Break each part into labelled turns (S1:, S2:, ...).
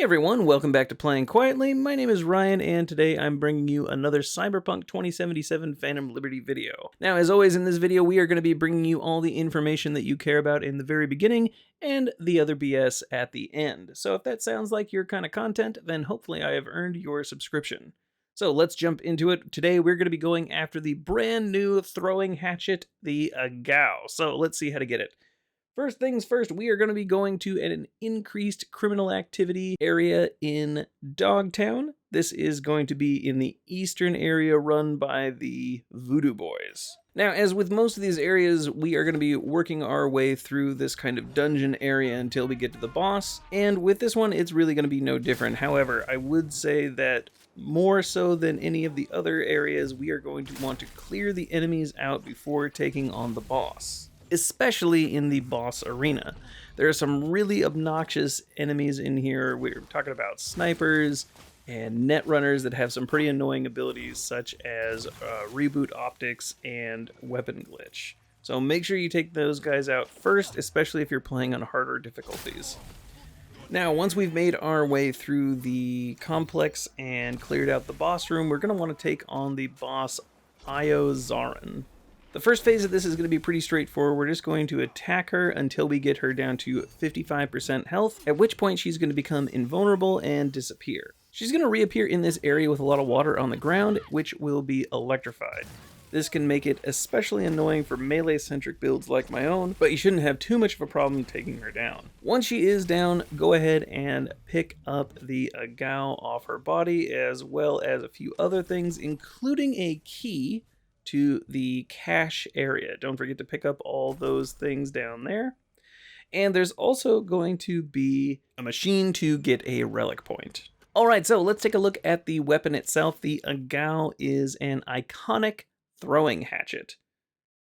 S1: everyone, welcome back to Playing Quietly. My name is Ryan, and today I'm bringing you another Cyberpunk 2077 Phantom Liberty video. Now, as always in this video, we are going to be bringing you all the information that you care about in the very beginning, and the other BS at the end. So if that sounds like your kind of content, then hopefully I have earned your subscription. So let's jump into it. Today we're going to be going after the brand new throwing hatchet, the Agaou. So let's see how to get it. First things first, we are going to be going to an increased criminal activity area in Dogtown. This is going to be in the eastern area run by the Voodoo Boys. Now, as with most of these areas, we are going to be working our way through this kind of dungeon area until we get to the boss. And with this one, it's really going to be no different. However, I would say that more so than any of the other areas, we are going to want to clear the enemies out before taking on the boss, especially in the boss arena. There are some really obnoxious enemies in here. We're talking about snipers and net runners that have some pretty annoying abilities, such as reboot optics and weapon glitch. So make sure you take those guys out first, especially if you're playing on harder difficulties. Now, once we've made our way through the complex and cleared out the boss room, we're going to want to take on the boss Io Zarin. The first phase of this is going to be pretty straightforward. We're just going to attack her until we get her down to 55% health, at which point she's going to become invulnerable and disappear. She's going to reappear in this area with a lot of water on the ground, which will be electrified. This can make it especially annoying for melee-centric builds like my own, but you shouldn't have too much of a problem taking her down. Once she is down, go ahead and pick up the Agaou off her body, as well as a few other things, including a key to the cache area. Don't forget to pick up all those things down there. And there's also going to be a machine to get a relic point. Alright, so let's take a look at the weapon itself. The Agaou is an iconic throwing hatchet.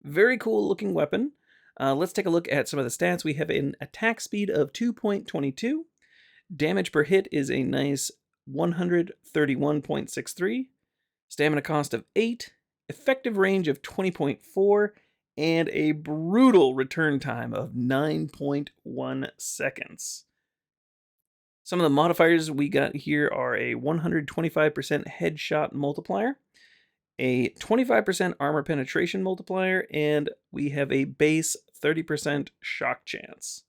S1: Very cool looking weapon. Let's take a look at some of the stats. We have an attack speed of 2.22. Damage per hit is a nice 131.63. Stamina cost of 8. Effective range of 20.4, and a brutal return time of 9.1 seconds. Some of the modifiers we got here are a 125% headshot multiplier, a 25% armor penetration multiplier, and we have a base 30% shock chance.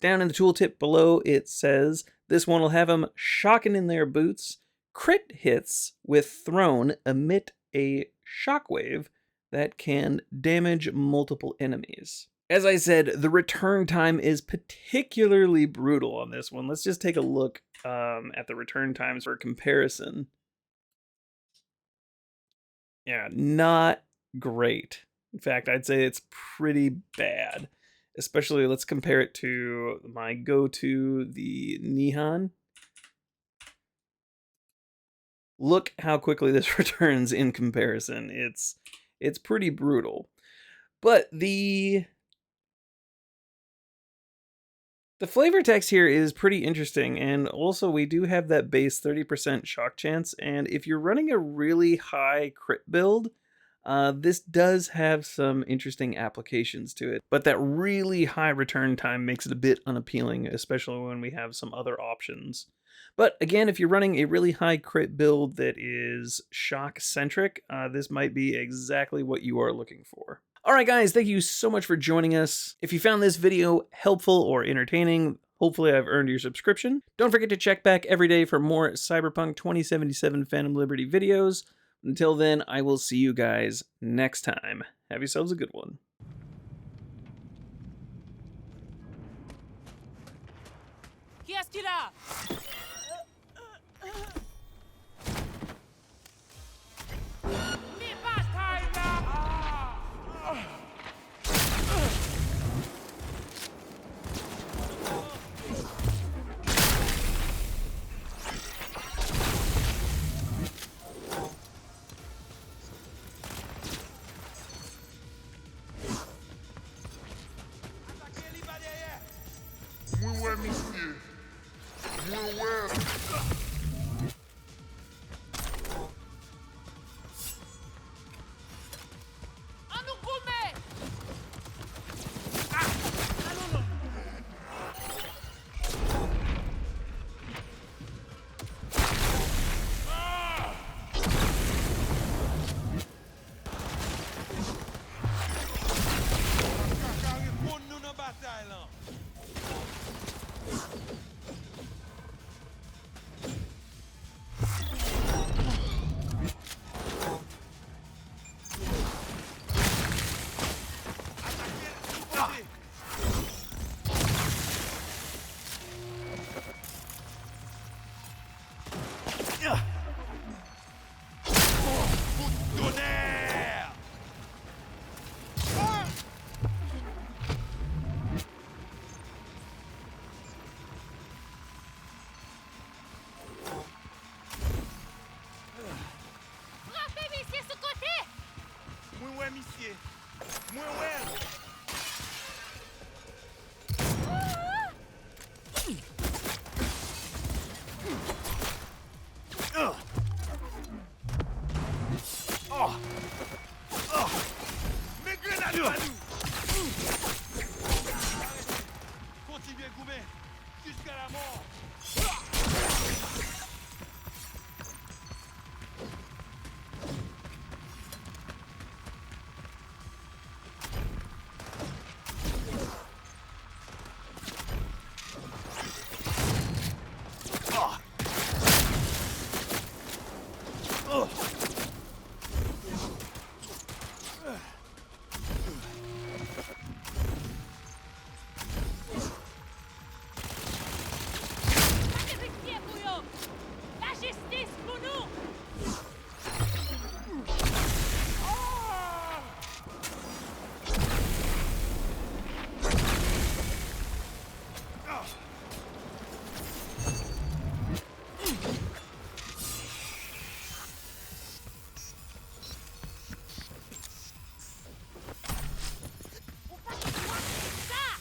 S1: Down in the tooltip below, it says this one will have them shocking in their boots. Crit hits with thrown emit a shockwave that can damage multiple enemies. As I said, the return time is particularly brutal on this one. Let's just take a look at the return times for comparison. Yeah, not great. In fact, I'd say it's pretty bad. Especially, let's compare it to my go-to, the Nihon. Look how quickly this returns in comparison. It's pretty brutal. But the flavor text here is pretty interesting, and also we do have that base 30% shock chance, and if you're running a really high crit build, this does have some interesting applications to it. But that really high return time makes it a bit unappealing, especially when we have some other options. But again, if you're running a really high crit build that is shock-centric, this might be exactly what you are looking for. Alright guys, thank you so much for joining us. If you found this video helpful or entertaining, hopefully I've earned your subscription. Don't forget to check back every day for more Cyberpunk 2077 Phantom Liberty videos. Until then, I will see you guys next time. Have yourselves a good one.
S2: Qu'est-ce qu'il a?
S3: Muy buen, monsieur. Muy buen. Continuez, Goumet, jusqu'à la mort.
S2: Sacrifiez pour eux! La justice pour nous! Ça!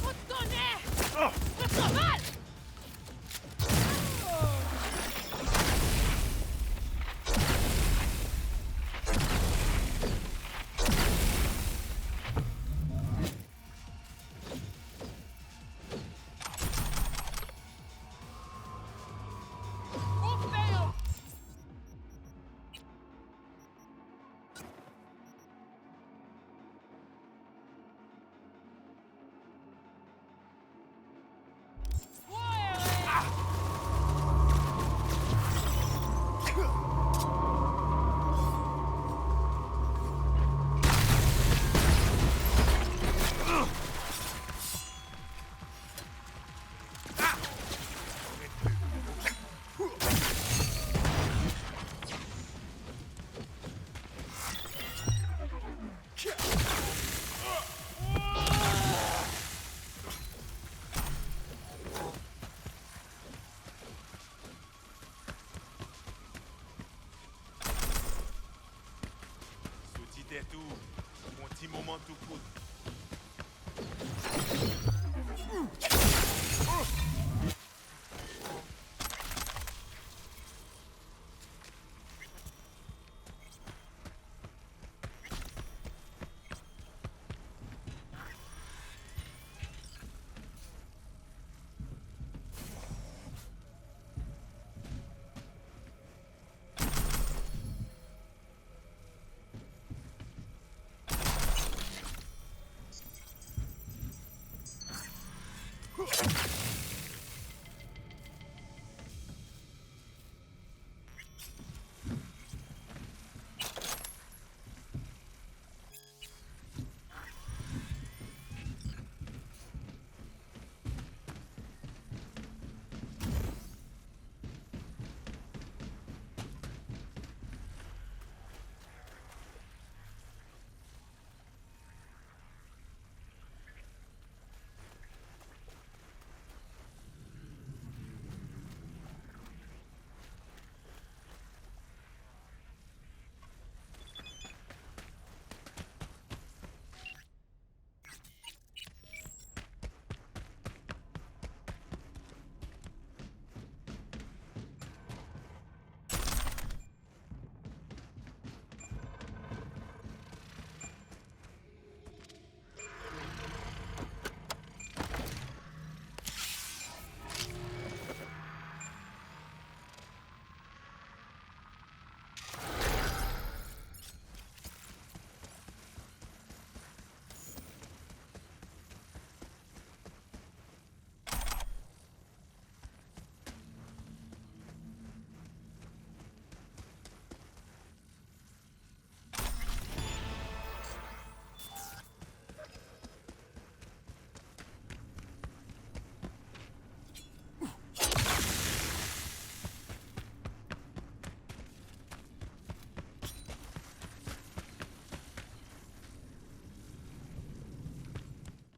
S2: Retournez! Le cheval! Au fer!
S3: Sautis tout, mon petit moment tout court.